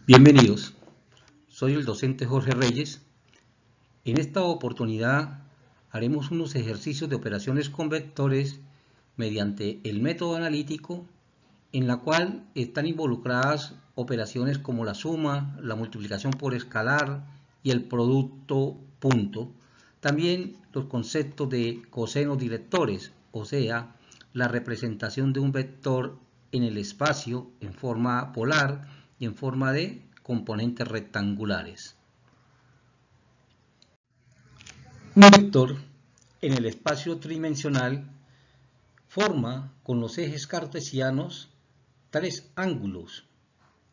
Bienvenidos, soy el docente Jorge Reyes. En esta oportunidad haremos unos ejercicios de operaciones con vectores mediante el método analítico, en la cual están involucradas operaciones como la suma, la multiplicación por escalar y el producto punto. También los conceptos de cosenos directores, o sea, la representación de un vector en el espacio en forma polar y en forma de componentes rectangulares. Un vector en el espacio tridimensional forma con los ejes cartesianos tres ángulos.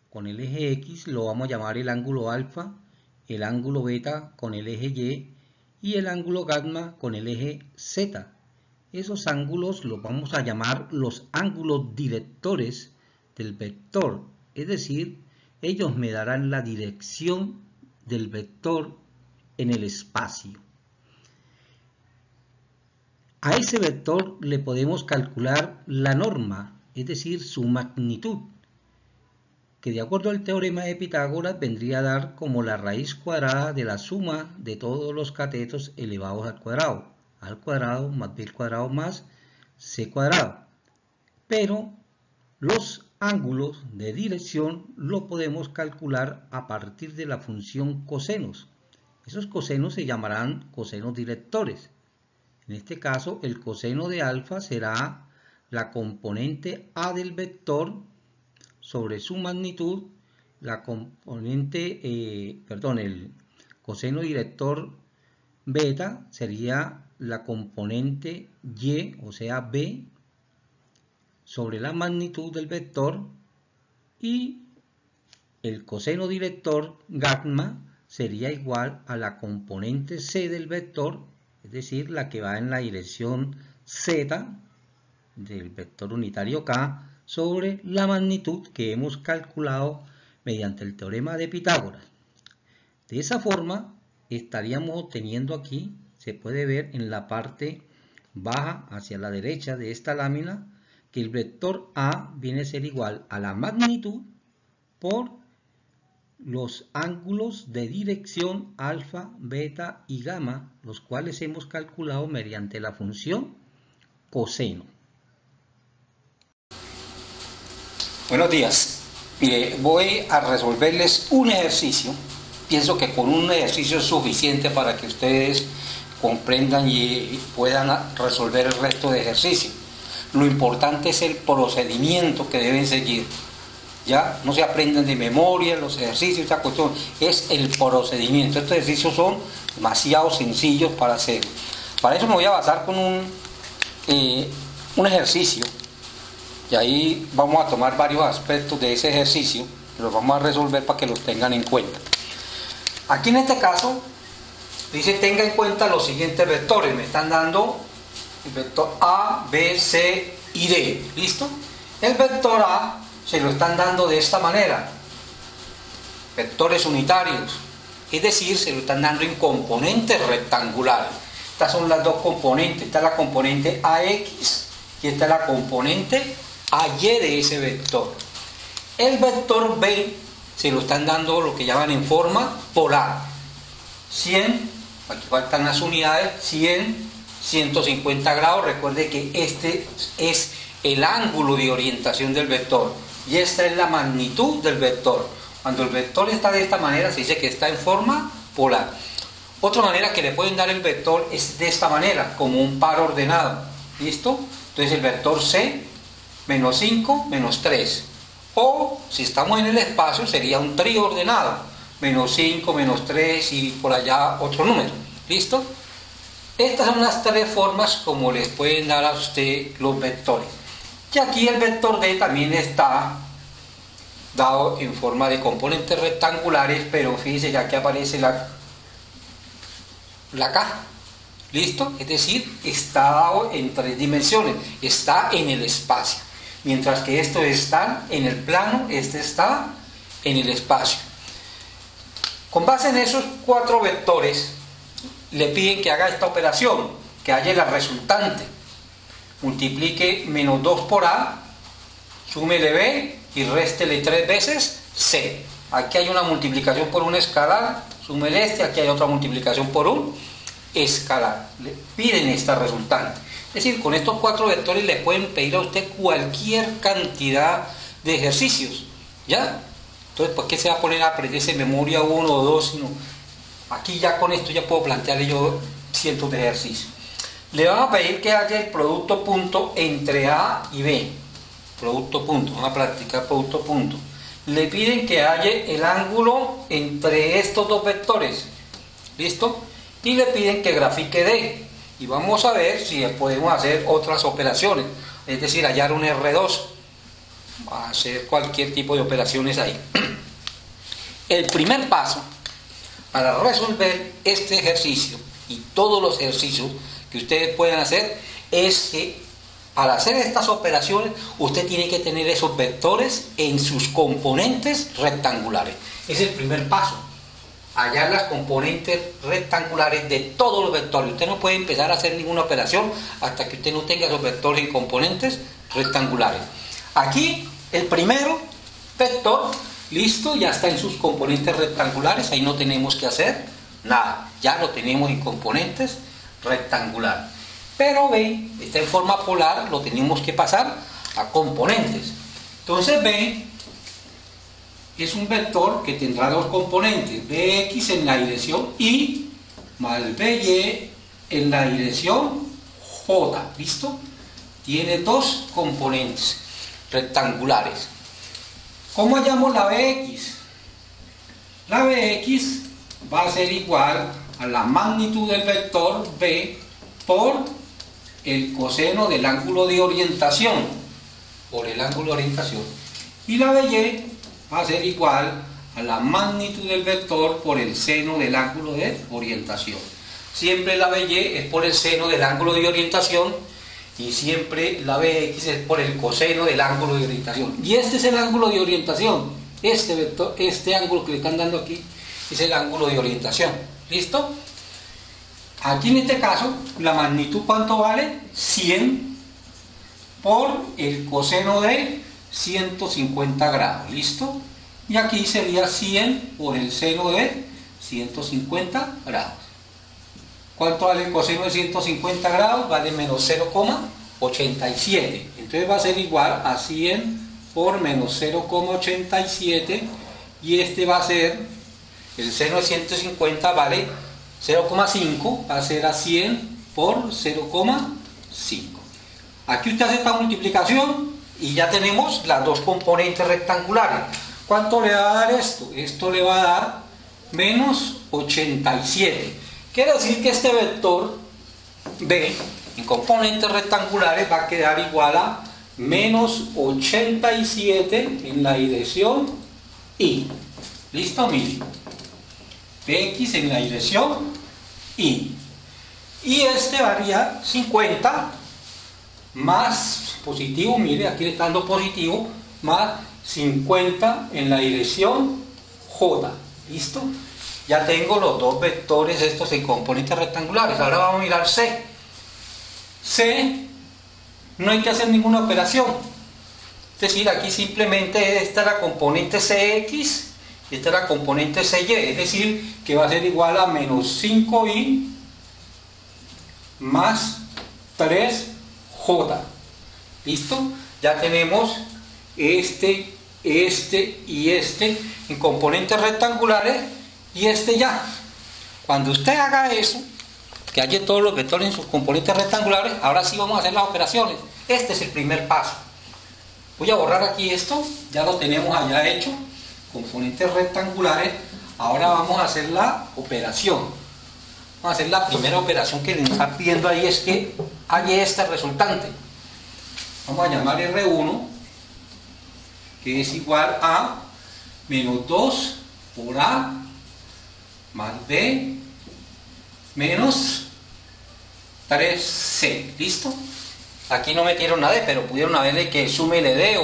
Con el eje X lo vamos a llamar el ángulo alfa, el ángulo beta con el eje Y el ángulo gamma con el eje Z. Esos ángulos los vamos a llamar los ángulos directores del vector, es decir, ellos me darán la dirección del vector en el espacio. A ese vector le podemos calcular la norma, es decir, su magnitud, que de acuerdo al teorema de Pitágoras vendría a dar como la raíz cuadrada de la suma de todos los catetos elevados al cuadrado más b al cuadrado más c cuadrado. Pero los ángulos de dirección lo podemos calcular a partir de la función cosenos. Esos cosenos se llamarán cosenos directores. En este caso, el coseno de alfa será la componente a del vector sobre su magnitud, el coseno director beta sería la componente y, o sea, b, sobre la magnitud del vector, y el coseno director gamma sería igual a la componente c del vector, es decir, la que va en la dirección z del vector unitario k sobre la magnitud que hemos calculado mediante el teorema de Pitágoras. De esa forma estaríamos obteniendo aquí, se puede ver en la parte baja hacia la derecha de esta lámina, que el vector A viene a ser igual a la magnitud por los ángulos de dirección alfa, beta y gamma, los cuales hemos calculado mediante la función coseno. Buenos días. Mire, voy a resolverles un ejercicio. Pienso que con un ejercicio es suficiente para que ustedes comprendan y puedan resolver el resto de ejercicios. Lo importante es el procedimiento que deben seguir. Ya no se aprenden de memoria los ejercicios, esta cuestión es el procedimiento. Estos ejercicios son demasiado sencillos para hacer. Para eso me voy a basar con un ejercicio, y ahí vamos a tomar varios aspectos de ese ejercicio y los vamos a resolver para que los tengan en cuenta. Aquí en este caso dice: tenga en cuenta los siguientes vectores. Me están dando el vector A, B, C y D. ¿Listo? El vector A se lo están dando de esta manera, vectores unitarios, es decir, se lo están dando en componentes rectangulares. Estas son las dos componentes, esta es la componente AX y esta es la componente AY de ese vector. El vector B se lo están dando lo que llaman en forma polar, 100, aquí faltan las unidades, 100, 150 grados. Recuerde que este es el ángulo de orientación del vector y esta es la magnitud del vector. Cuando el vector está de esta manera se dice que está en forma polar. Otra manera que le pueden dar el vector es de esta manera, como un par ordenado. ¿Listo? Entonces el vector C, menos 5, menos 3. O si estamos en el espacio sería un trío ordenado, menos 5, menos 3 y por allá otro número. ¿Listo? Estas son las tres formas como les pueden dar a usted los vectores. Y aquí el vector D también está dado en forma de componentes rectangulares, pero fíjense que aquí aparece la K. ¿Listo? Es decir, está dado en tres dimensiones, está en el espacio. Mientras que esto está en el plano, este está en el espacio. Con base en esos cuatro vectores, le piden que haga esta operación, que halle la resultante. Multiplique menos 2 por A, súmele B y réstele 3 veces C. aquí hay una multiplicación por un escalar, sume el este, aquí hay otra multiplicación por un escalar. Le piden esta resultante. Es decir, con estos 4 vectores le pueden pedir a usted cualquier cantidad de ejercicios, ¿ya? Entonces, ¿por qué se va a poner a aprenderse memoria 1 o 2? Sino aquí ya con esto ya puedo plantearle yo cientos de ejercicios. Le vamos a pedir que haya el producto punto entre A y B. Producto punto, vamos a practicar producto punto. Le piden que haya el ángulo entre estos dos vectores, ¿listo? Y le piden que grafique D. Y vamos a ver si podemos hacer otras operaciones, es decir, hallar un R2, hacer cualquier tipo de operaciones ahí. El primer paso para resolver este ejercicio y todos los ejercicios que ustedes puedan hacer es que al hacer estas operaciones usted tiene que tener esos vectores en sus componentes rectangulares. Es el primer paso. Hallar las componentes rectangulares de todos los vectores. Usted no puede empezar a hacer ninguna operación hasta que usted no tenga esos vectores en componentes rectangulares. Aquí el primero vector, listo, ya está en sus componentes rectangulares, ahí no tenemos que hacer nada, ya lo tenemos en componentes rectangulares. Pero B está en forma polar, lo tenemos que pasar a componentes. Entonces B es un vector que tendrá dos componentes, Bx en la dirección Y más By en la dirección J, ¿listo? Tiene dos componentes rectangulares. ¿Cómo hallamos la Bx? La Bx va a ser igual a la magnitud del vector B por el coseno del ángulo de orientación, y la By va a ser igual a la magnitud del vector por el seno del ángulo de orientación. Siempre la By es por el seno del ángulo de orientación y siempre la Bx es por el coseno del ángulo de orientación. Y este es el ángulo de orientación, este vector, este ángulo que le están dando aquí es el ángulo de orientación. ¿Listo? Aquí en este caso, la magnitud ¿cuánto vale? 100 por el coseno de 150 grados, ¿listo? Y aquí sería 100 por el seno de 150 grados. ¿Cuánto vale el coseno de 150 grados? Vale menos 0,87. Entonces va a ser igual a 100 por menos 0,87 y este va a ser, el seno de 150 vale 0,5, va a ser a 100 por 0,5. Aquí usted hace esta multiplicación y ya tenemos las dos componentes rectangulares. ¿Cuánto le va a dar esto? Esto le va a dar menos 87. Quiere decir que este vector B en componentes rectangulares va a quedar igual a menos 87 en la dirección Y. ¿Listo? Miren. Bx en la dirección Y. Y este varía 50 más positivo, mire, aquí le está dando positivo, más 50 en la dirección J. ¿Listo? Ya tengo los dos vectores estos en componentes rectangulares. Ahora vamos a mirar C. C, no hay que hacer ninguna operación. Es decir, aquí simplemente esta es la componente Cx y esta es la componente Cy. Es decir, que va a ser igual a menos 5y más 3j. ¿Listo? Ya tenemos este y este en componentes rectangulares y este ya. Cuando usted haga eso, que haya todos los vectores en sus componentes rectangulares, ahora sí vamos a hacer las operaciones. Este es el primer paso. Voy a borrar aquí esto, ya lo tenemos allá hecho, componentes rectangulares. Ahora vamos a hacer la operación. Vamos a hacer la primera operación que nos está pidiendo ahí, es que haya este resultante. Vamos a llamar R1, que es igual a menos 2 por A más B menos 3C. ¿Listo? Aquí no metieron nada D, pero pudieron haberle que súmele D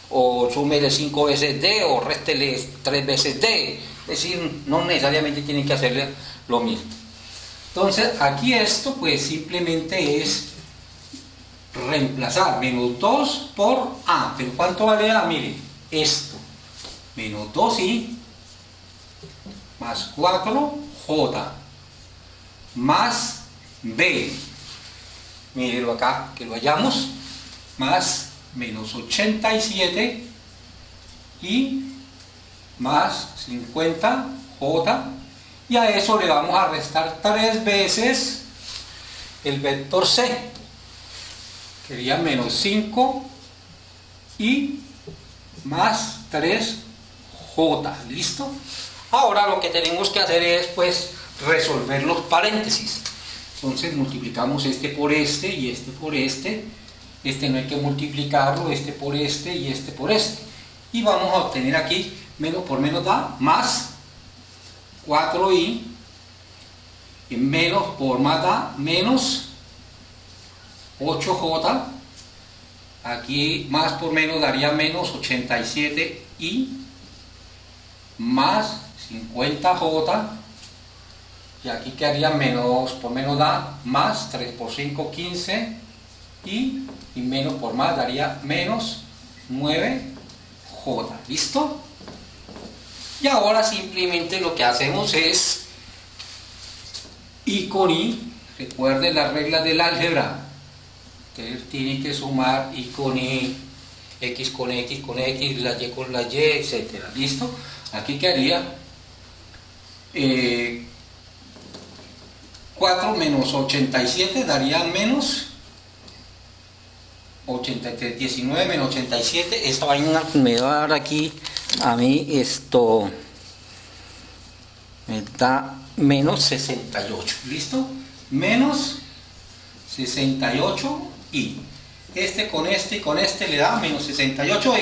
o súmele 5 veces D o réstele 3 veces D. Es decir, no necesariamente tienen que hacerle lo mismo. Entonces, aquí esto pues simplemente es reemplazar menos 2 por A. ¿Pero cuánto vale A? Mire, esto. menos 2i más 4j más b, mírenlo acá que lo hallamos, más menos 87 y más 50j, y a eso le vamos a restar 3 veces el vector c, que sería menos 5 y más 3j, ¿listo? Ahora lo que tenemos que hacer es pues resolver los paréntesis. Entonces multiplicamos este por este y este por este. Este no hay que multiplicarlo, este por este y este por este. Y vamos a obtener aquí, menos por menos da más 4i, y menos por más da menos 8j. Aquí más por menos daría menos 87i más 50j, y aquí quedaría menos por menos da más 3 por 5, 15, y menos por más daría menos 9j, ¿listo? Y ahora simplemente lo que hacemos es i con i, recuerden las reglas del álgebra, ustedes tienen que sumar i con i, x con x con x, la y con la y, etcétera, ¿listo? Aquí quedaría 4 menos 87 daría menos 83, 19 menos 87, esa vaina me va a dar aquí, a mí esto me da menos 68, ¿listo? Menos 68 y este con este y con este le da menos 68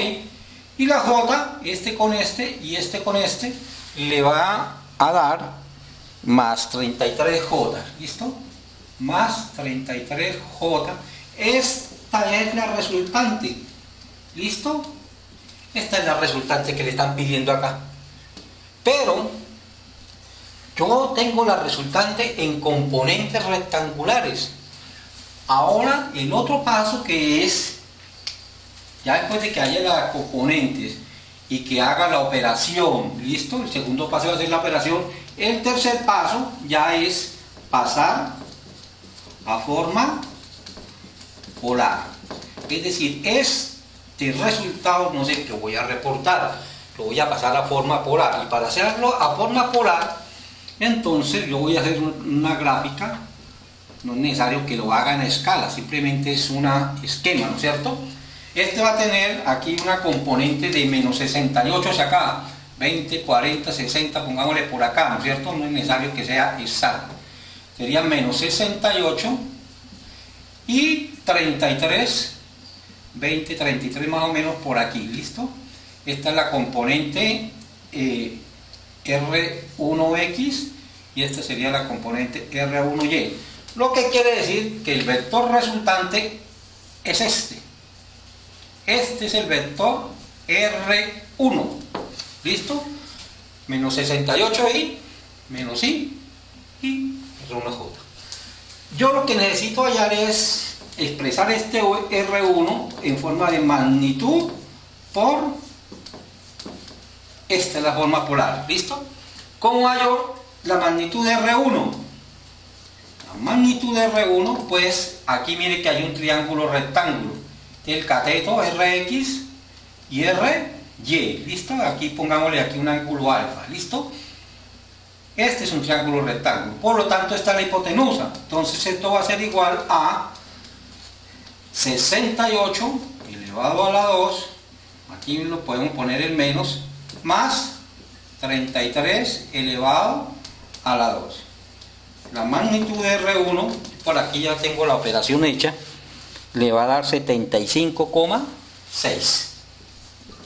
y la j, este con este y este con este le va a dar más 33j, ¿listo? Más 33j, esta es la resultante, ¿listo? Esta es la resultante que le están pidiendo acá, pero yo tengo la resultante en componentes rectangulares. Ahora el otro paso, que es ya después de que haya las componentes y que haga la operación, ¿listo? El segundo paso va a ser la operación. El tercer paso ya es pasar a forma polar, es decir, este resultado, no sé, que voy a reportar, lo voy a pasar a forma polar, y para hacerlo a forma polar, entonces yo voy a hacer una gráfica. No es necesario que lo haga en escala, simplemente es un esquema, ¿no es cierto? Este va a tener aquí una componente de menos 68 hacia acá, 20, 40, 60, pongámosle por acá, ¿no es cierto? No es necesario que sea exacto. Sería menos 68 y 33, 20, 33 más o menos por aquí, ¿listo? Esta es la componente R1X y esta sería la componente R1Y. Lo que quiere decir que el vector resultante es este. Este es el vector R1. ¿Listo? Menos 68i, menos i y R1J. Yo lo que necesito hallar es expresar este R1 en forma de magnitud por esta es la forma polar. ¿Listo? ¿Cómo hallo la magnitud de R1? La magnitud de R1, pues aquí mire que hay un triángulo rectángulo, el cateto RX y RY, ¿listo? Aquí pongámosle aquí un ángulo alfa, ¿listo? Este es un triángulo rectángulo, por lo tanto esta es la hipotenusa, entonces esto va a ser igual a 68 elevado a la 2, aquí lo podemos poner el menos, más 33 elevado a la 2. La magnitud de R1, por aquí ya tengo la operación hecha, le va a dar 75,6.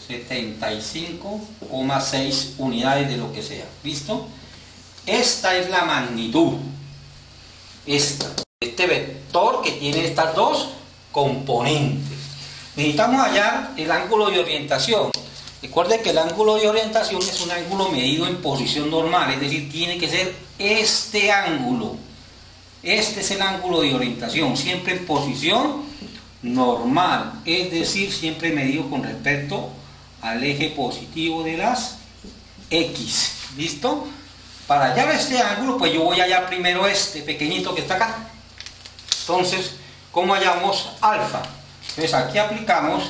75,6 unidades de lo que sea. ¿Listo? Esta es la magnitud. Este vector que tiene estas dos componentes. Necesitamos hallar el ángulo de orientación. Recuerde que el ángulo de orientación es un ángulo medido en posición normal, es decir, tiene que ser este ángulo. Este es el ángulo de orientación, siempre en posición normal, es decir, siempre medido con respecto al eje positivo de las X. ¿Listo? Para hallar este ángulo, pues yo voy a hallar primero este pequeñito que está acá. Entonces, ¿cómo hallamos alfa? Entonces aquí aplicamos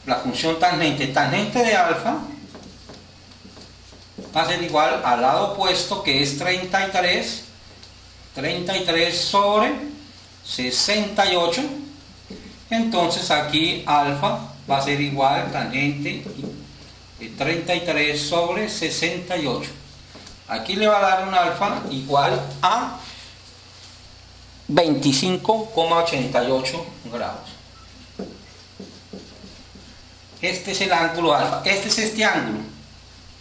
la función tangente. Tangente de alfa va a ser igual al lado opuesto, que es 33 sobre 68. Entonces aquí alfa va a ser igual tangente de 33 sobre 68. Aquí le va a dar un alfa igual a 25,88 grados. Este es el ángulo alfa, este es este ángulo.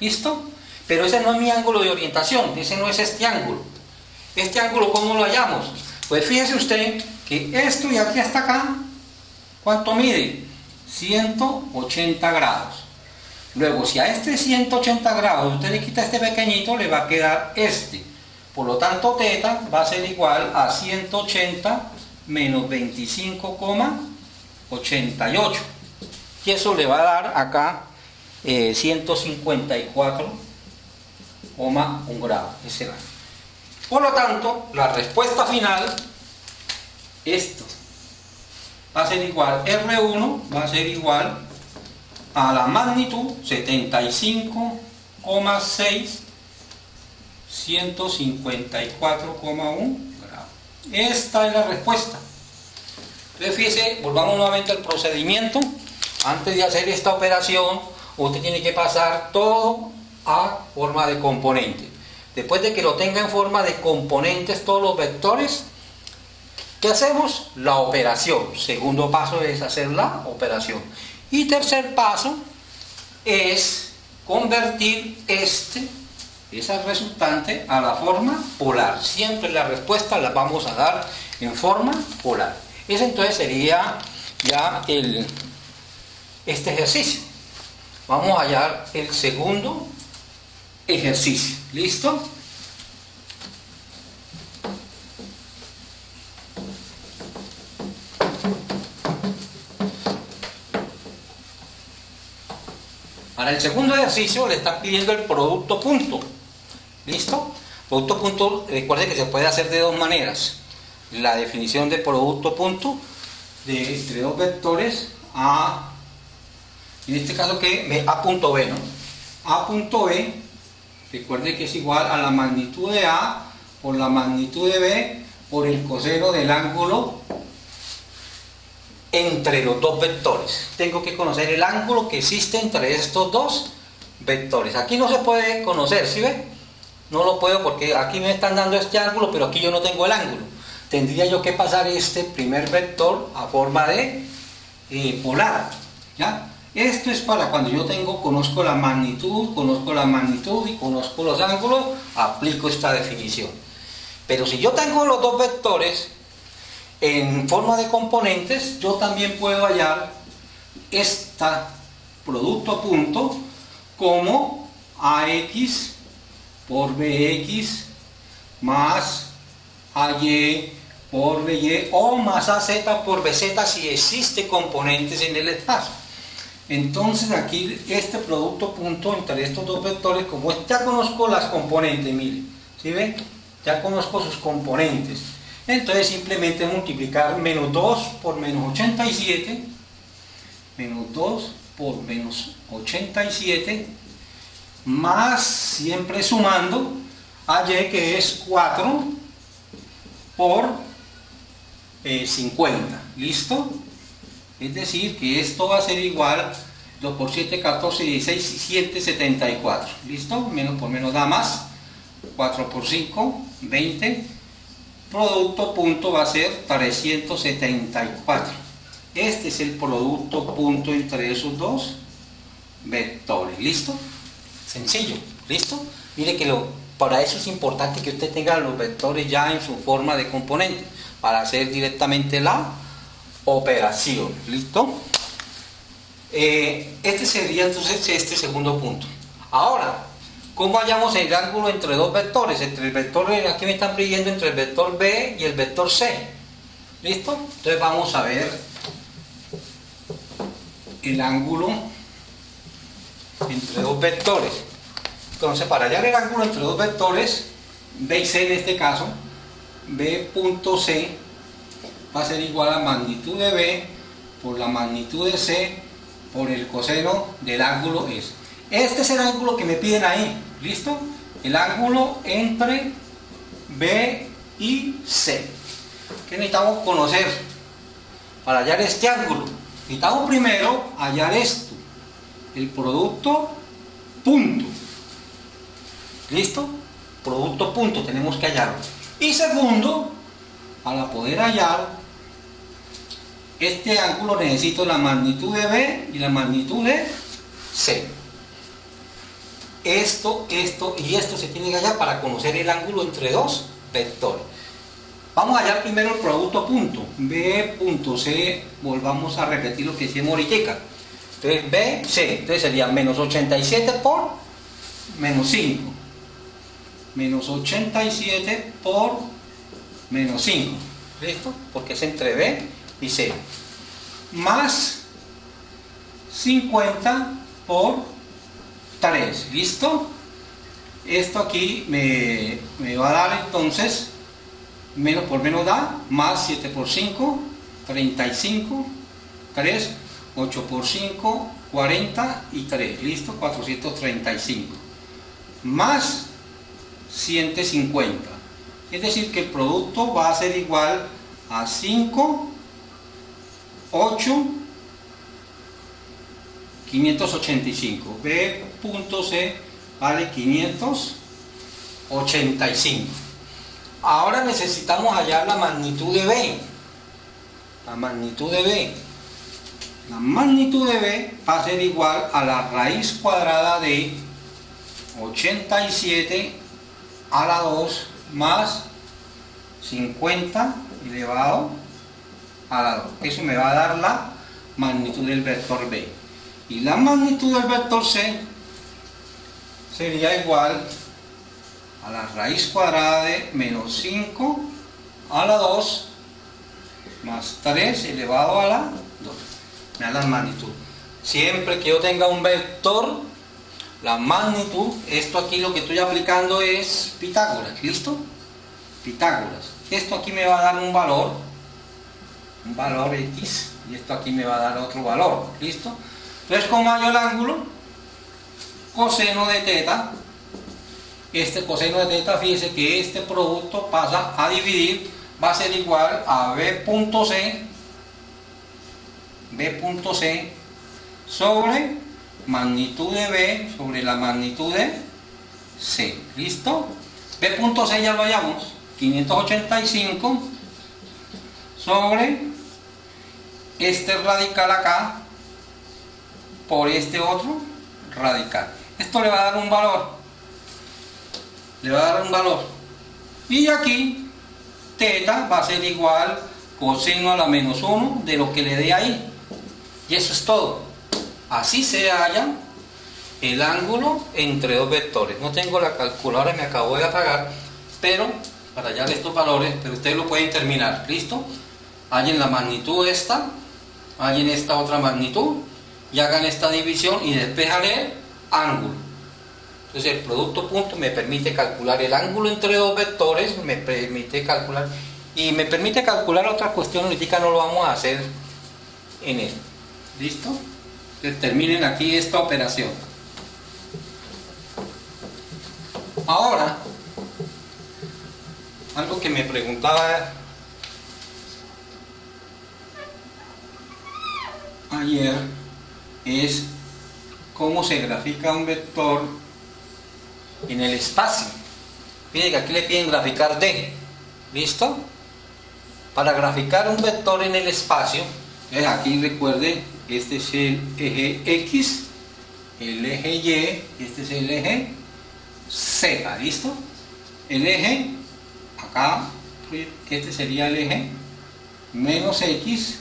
¿Listo? Pero ese no es mi ángulo de orientación, ese no es este ángulo. Este ángulo, ¿cómo lo hallamos? Pues fíjese usted que esto y aquí hasta acá, ¿cuánto mide? 180 grados. Luego, si a este 180 grados usted le quita este pequeñito, le va a quedar este. Por lo tanto, θ va a ser igual a 180 menos 25,88. Y eso le va a dar acá 154,1 grados. Ese va. Por lo tanto, la respuesta final, esto va a ser igual, R1 va a ser igual a la magnitud 75,6, 154,1 grados. Esta es la respuesta. Entonces fíjese, volvamos nuevamente al procedimiento. Antes de hacer esta operación, usted tiene que pasar todo a forma de componente. Después de que lo tenga en forma de componentes todos los vectores, ¿qué hacemos? La operación. Segundo paso es hacer la operación. Y tercer paso es convertir esa resultante a la forma polar. Siempre la respuesta la vamos a dar en forma polar. Ese entonces sería ya este ejercicio. Vamos a hallar el segundo ejercicio. ¿Listo? Para el segundo ejercicio le están pidiendo el producto punto. ¿Listo? Producto punto, recuerde que se puede hacer de dos maneras. La definición de producto punto entre dos vectores A, en este caso que A punto B, ¿no? A punto B, recuerde que es igual a la magnitud de A por la magnitud de B por el coseno del ángulo entre los dos vectores. Tengo que conocer el ángulo que existe entre estos dos vectores. Aquí no se puede conocer, ¿sí ve? No lo puedo porque aquí me están dando este ángulo, pero aquí yo no tengo el ángulo. Tendría yo que pasar este primer vector a forma de polar, ¿ya? Esto es para cuando yo conozco la magnitud y conozco los ángulos, aplico esta definición. Pero si yo tengo los dos vectores en forma de componentes, yo también puedo hallar esta producto punto como AX por BX más AY por BY o más AZ por BZ si existe componentes en el espacio. Entonces aquí este producto punto entre estos dos vectores, como ya conozco las componentes, miren, ¿sí ven? Ya conozco sus componentes. Entonces simplemente multiplicar menos 2 por menos 87, menos 2 por menos 87, más, siempre sumando, AY que es 4 por 50, ¿listo? Es decir, que esto va a ser igual 2 por 7, 14, 16, 7, 74, ¿listo? Menos por menos da más, 4 por 5, 20, producto punto va a ser 374. Este es el producto punto entre esos dos vectores, ¿listo? Sencillo, ¿listo? Mire que para eso es importante que usted tenga los vectores ya en su forma de componente para hacer directamente la operación, ¿listo? Este sería entonces este segundo punto. Ahora, ¿cómo hallamos el ángulo entre dos vectores? Entre el vector, aquí me están pidiendo entre el vector B y el vector C. ¿Listo? Entonces vamos a ver el ángulo entre dos vectores. Entonces, para hallar el ángulo entre dos vectores, B y C en este caso, B punto C va a ser igual a magnitud de B por la magnitud de C por el coseno del ángulo S. Este es el ángulo que me piden ahí, ¿listo? El ángulo entre B y C. ¿Qué necesitamos conocer para hallar este ángulo? Necesitamos primero hallar esto, el producto punto. ¿Listo? Producto punto, tenemos que hallarlo. Y segundo, para poder hallar este ángulo necesito la magnitud de B y la magnitud de C. Esto y esto se tiene que hallar para conocer el ángulo entre dos vectores. Vamos a hallar primero el producto punto. B punto C, volvamos a repetir lo que hicimos ahorita. Entonces B, C, entonces sería menos 87 por menos 5. Menos 87 por menos 5. ¿Listo? Porque es entre B y C. Más 50 por 3. ¿Listo? Esto aquí me va a dar entonces, menos por menos da, más 7 por 5, 35, 3, 8 por 5, 43. ¿Listo? 435. Más 150. Es decir, que el producto va a ser igual a 5, 8, 585. B punto C vale 585. Ahora necesitamos hallar la magnitud de B. La magnitud de B. La magnitud de B va a ser igual a la raíz cuadrada de 87 a la 2 más 50 elevado a la 2. Eso me va a dar la magnitud del vector B. Y la magnitud del vector C sería igual a la raíz cuadrada de menos 5 a la 2 más 3 elevado a la 2. Me da la magnitud. Siempre que yo tenga un vector, la magnitud, esto aquí lo que estoy aplicando es Pitágoras, ¿listo? Pitágoras. Esto aquí me va a dar un valor X, y esto aquí me va a dar otro valor, ¿listo? Entonces, ¿cómo hallo el ángulo? Coseno de teta. Este coseno de teta, fíjese que este producto pasa a dividir, va a ser igual a B punto C sobre magnitud de B sobre la magnitud de C. ¿Listo? B punto C ya lo hallamos, 585 sobre este radical acá por este otro radical. Esto le va a dar un valor. Y aquí teta va a ser igual coseno a la menos 1 de lo que le dé ahí. Y eso es todo. Así se halla el ángulo entre dos vectores. No tengo la calculadora, me acabo de apagar, pero para hallar estos valores, pero ustedes lo pueden terminar. ¿Listo? Hallen la magnitud esta, hallen esta otra magnitud y hagan esta división y despejan el ángulo. Entonces el producto punto me permite calcular el ángulo entre dos vectores, me permite calcular otra cuestión. Ahorita no lo vamos a hacer en esto. ¿Listo? Entonces terminen aquí esta operación. Ahora, algo que me preguntaba ayer es cómo se grafica un vector en el espacio. Fíjense que aquí le piden graficar D. ¿Listo? Para graficar un vector en el espacio, aquí recuerden, este es el eje X, el eje Y, este es el eje Z. ¿Listo? El eje acá, este sería el eje menos X,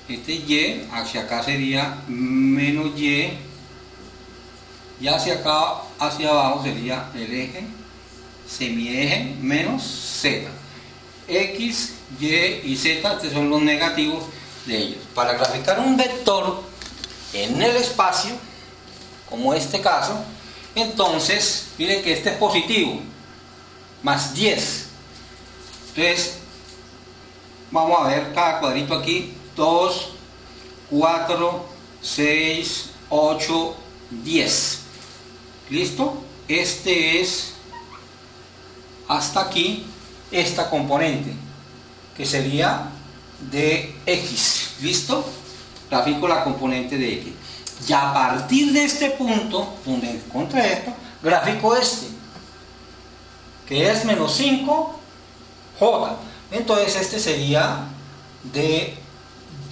este Y, hacia acá sería menos Y, y hacia acá, hacia abajo sería el eje, semieje menos Z. X, Y y Z, estos son los negativos de ellos. Para graficar un vector en el espacio, como este caso, entonces mire que este es positivo, más 10. Entonces vamos a ver cada cuadrito aquí: 2, 4, 6, 8, 10. ¿Listo? Este es hasta aquí esta componente, que sería de X. ¿Listo? Grafico la componente de X. Y a partir de este punto, donde encontré esto, grafico este, que es menos 5 J. Entonces este sería de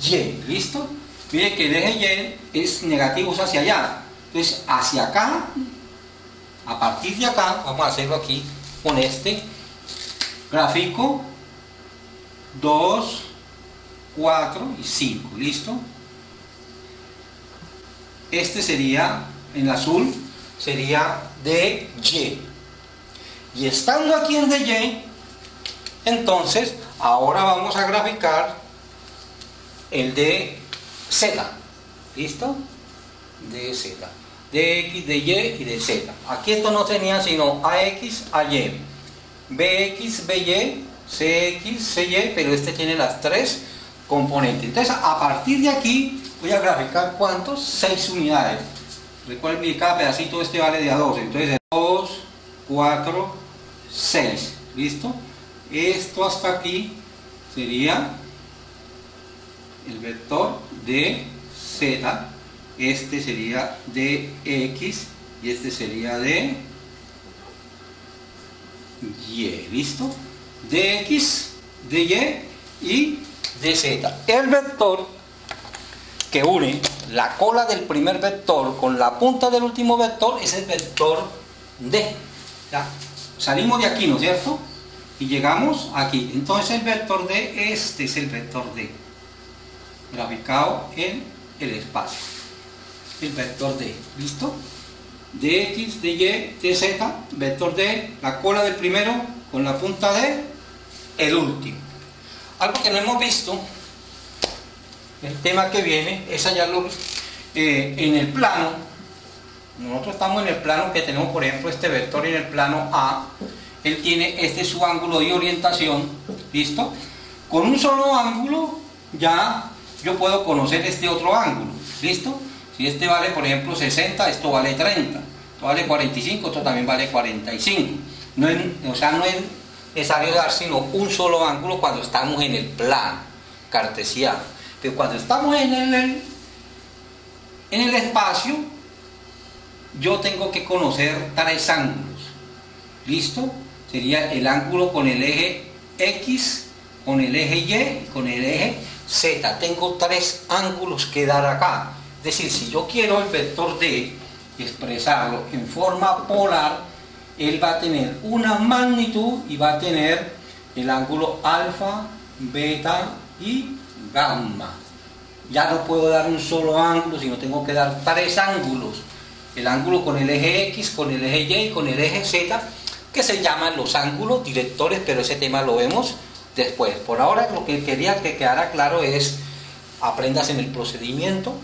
Y. ¿Listo? Mire que el eje Y es negativo hacia allá. Entonces hacia acá, a partir de acá, vamos a hacerlo aquí con este gráfico: 2, 4 y 5. ¿Listo? Este sería, en azul, sería de Y. Y estando aquí en de Y, entonces ahora vamos a graficar el de Z. ¿Listo? De Z. De X, de Y y de Z. Aquí esto no tenía sino AX, AY, BX, BY, CX, CY, pero este tiene las tres componentes. Entonces, a partir de aquí voy a graficar ¿cuántos? 6 unidades. Recuerden que cada pedacito este vale de a 2. Entonces 2, 4, 6. ¿Listo? Esto hasta aquí sería el vector de Z. Este sería de X y este sería de Y. ¿Listo? De X, de Y y de Z. El vector que une la cola del primer vector con la punta del último vector es el vector D. ¿Ya? Salimos de aquí, ¿no es cierto? Y llegamos aquí. Entonces el vector D, este es el vector D, graficado en el espacio. El vector D. ¿Listo? De X, de Y, de Z, vector D, la cola del primero con la punta D, el último. Algo que no hemos visto, el tema que viene es hallarlo en el plano. Nosotros estamos en el plano que tenemos, por ejemplo, este vector en el plano A. Él tiene este su ángulo de orientación. ¿Listo? Con un solo ángulo ya yo puedo conocer este otro ángulo. ¿Listo? Si este vale, por ejemplo, 60, esto vale 30. Esto vale 45, esto también vale 45. No es necesario dar sino un solo ángulo cuando estamos en el plano cartesiano. Pero cuando estamos en el espacio, yo tengo que conocer 3 ángulos. ¿Listo? Sería el ángulo con el eje X, con el eje Y y con el eje Z. Tengo 3 ángulos que dar acá. Es decir, si yo quiero el vector D expresarlo en forma polar, él va a tener una magnitud y va a tener el ángulo alfa, beta y gamma. Ya no puedo dar un solo ángulo, sino tengo que dar 3 ángulos. El ángulo con el eje X, con el eje Y y con el eje Z, que se llaman los ángulos directores, pero ese tema lo vemos después. Por ahora lo que quería que quedara claro es: aprendas en el procedimiento.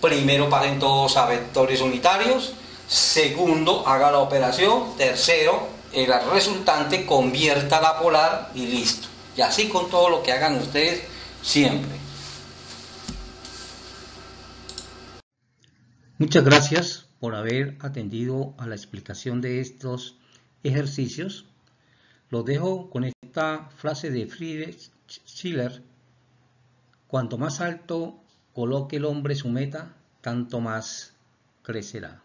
Primero pasen todos a vectores unitarios. Segundo, haga la operación. Tercero, el resultante convierta la polar y listo. Y así con todo lo que hagan ustedes siempre. Muchas gracias por haber atendido a la explicación de estos ejercicios. Los dejo con esta frase de Friedrich Schiller: cuanto más alto coloque el hombre su meta, tanto más crecerá.